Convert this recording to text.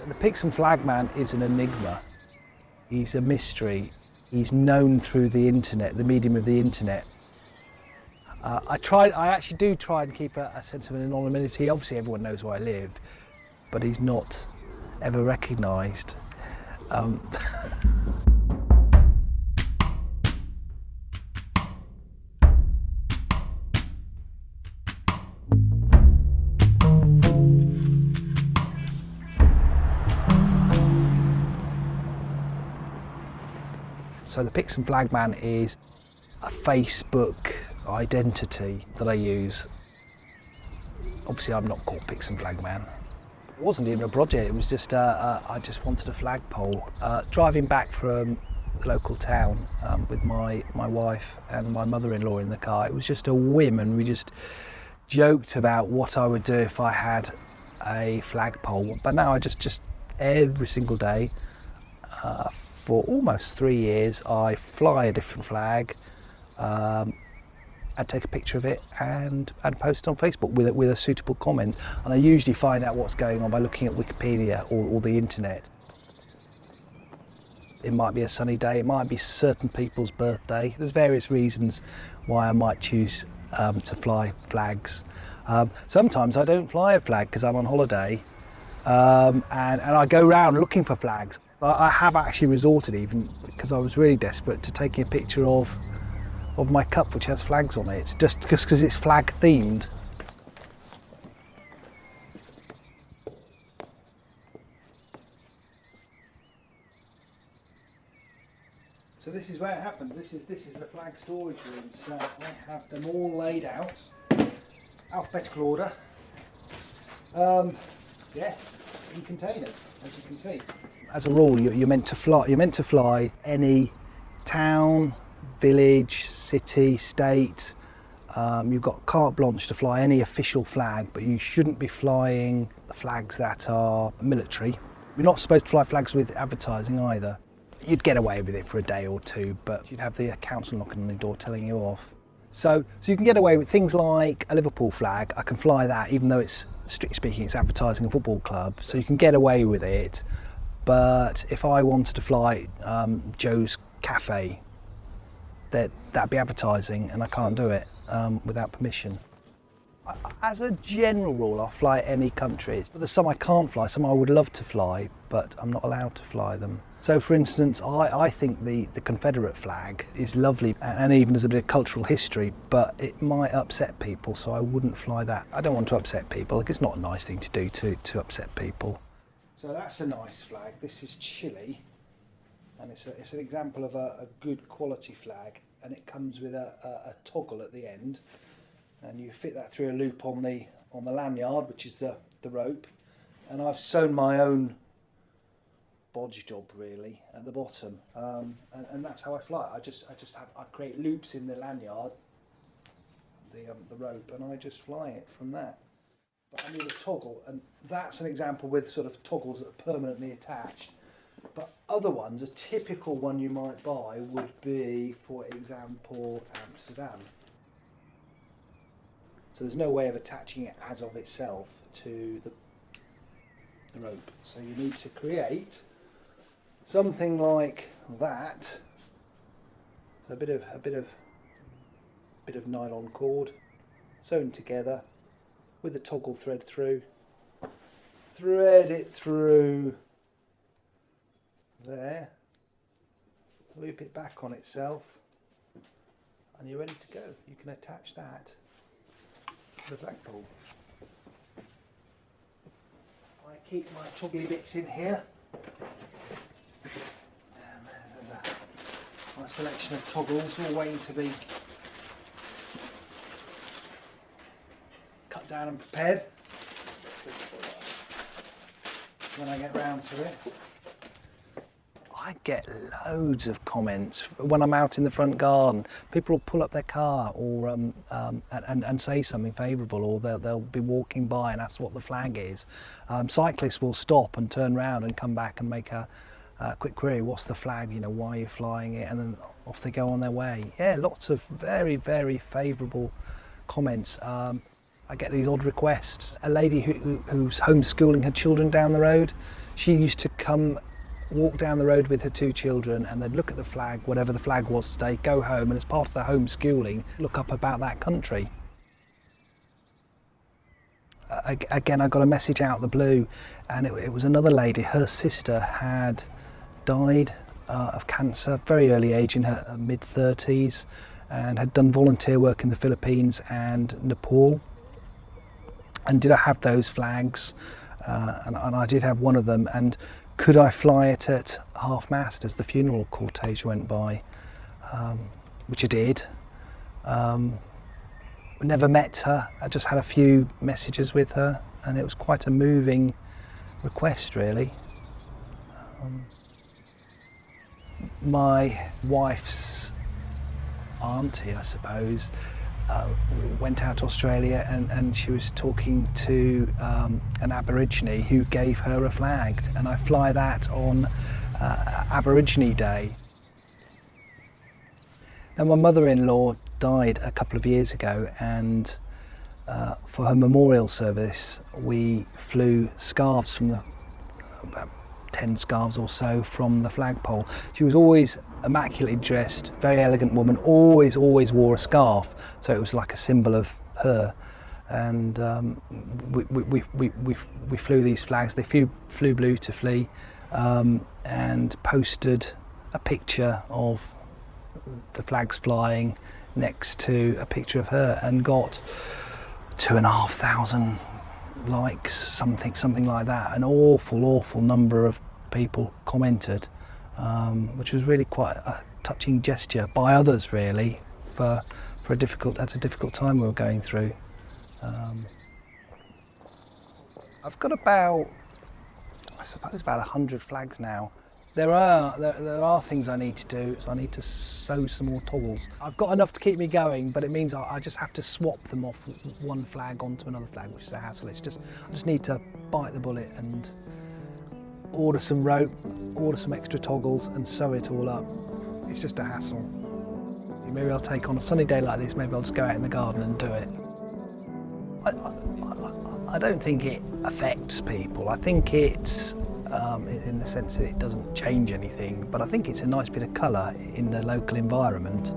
The PIXHAM FLAGMAN is an enigma. He's a mystery. He's known through the internet, the medium of the internet. I actually do try and keep a sense of anonymity. Obviously everyone knows where I live, but he's not ever recognised. So the PIXHAM FLAGMAN is a Facebook identity that I use. Obviously I'm not called PIXHAM FLAGMAN. It wasn't even a project, it was just, I just wanted a flagpole. Driving back from the local town with my wife and my mother-in-law in the car, it was just a whim, and we just joked about what I would do if I had a flagpole. But now I just every single day, for almost 3 years, I fly a different flag, and take a picture of it and post it on Facebook with a suitable comment. And I usually find out what's going on by looking at Wikipedia or the internet. It might be a sunny day, it might be certain people's birthday. There's various reasons why I might choose to fly flags. Sometimes I don't fly a flag because I'm on holiday, and I go around looking for flags. I have actually resorted, even because I was really desperate, to taking a picture of my cup which has flags on it, just because it's flag themed. So this is where it happens. This is the flag storage room. So I have them all laid out, alphabetical order. Yeah, in containers, as you can see. As a rule, you're meant to fly any town, village, city, state. You've got carte blanche to fly any official flag, but you shouldn't be flying flags that are military. You're not supposed to fly flags with advertising either. You'd get away with it for a day or two, but you'd have the council knocking on the door telling you off. So you can get away with things like a Liverpool flag. I can fly that, even though it's, strictly speaking, it's advertising a football club. So you can get away with it. But if I wanted to fly Joe's Cafe, that'd be advertising, and I can't do it without permission. As a general rule, I'll fly any country. But there's some I can't fly, some I would love to fly, but I'm not allowed to fly them. So for instance, I think the Confederate flag is lovely, and even there's a bit of cultural history, but it might upset people, so I wouldn't fly that. I don't want to upset people. Like, it's not a nice thing to do to upset people. So that's a nice flag. This is Chile, and it's an example of a good quality flag, and it comes with a toggle at the end, and you fit that through a loop on the lanyard, which is the rope, and I've sewn my own bodge job really at the bottom, and that's how I fly. I create loops in the lanyard, the rope, and I just fly it from that. But I need a toggle, and that's an example with sort of toggles that are permanently attached. But other ones, a typical one you might buy would be, for example, Amsterdam. So there's no way of attaching it as of itself to the rope. So you need to create something like that. A bit of nylon cord sewn together with a toggle thread through. Thread it through there, loop it back on itself, and you're ready to go. You can attach that to the flagpole. I keep my toggly bits in here. There's a selection of toggles all waiting to be cut down and prepared when I get round to it. I get loads of comments when I'm out in the front garden. People will pull up their car or and say something favourable, or they'll be walking by and ask what the flag is. Cyclists will stop and turn around and come back and make a quick query. What's the flag? You know, why are you flying it? And then off they go on their way. Yeah, lots of very, very favourable comments. I get these odd requests. A lady who's homeschooling her children down the road, she used to walk down the road with her 2 children, and they'd look at the flag, whatever the flag was today, go home, and as part of the homeschooling, look up about that country. Again, I got a message out of the blue, and it was another lady. Her sister had died of cancer, very early age, in her mid-30s, and had done volunteer work in the Philippines and Nepal. And did I have those flags? And I did have one of them. And could I fly it at half-mast as the funeral cortege went by? Which I did. Never met her. I just had a few messages with her, and it was quite a moving request, really. My wife's auntie, I suppose, went out to Australia, and she was talking to an Aborigine who gave her a flag, and I fly that on Aborigine Day. Now, my mother-in-law died a couple of years ago, and for her memorial service we flew scarves from about 10 scarves or so from the flagpole. She was always immaculately dressed, very elegant woman, always wore a scarf, so it was like a symbol of her. And we flew these flags. They flew beautifully, and posted a picture of the flags flying next to a picture of her, and got 2,500 likes, something like that. An awful number of people commented, which was really quite a touching gesture by others, really, for a difficult time we were going through. I've got about 100 flags now. There are things I need to do, so I need to sew some more toggles. I've got enough to keep me going, but it means I just have to swap them off one flag onto another flag, which is a hassle. I just need to bite the bullet and order some rope, order some extra toggles, and sew it all up. It's just a hassle. Maybe I'll take on a sunny day like this, maybe I'll just go out in the garden and do it. I don't think it affects people. I think it's in the sense that it doesn't change anything, but I think it's a nice bit of colour in the local environment.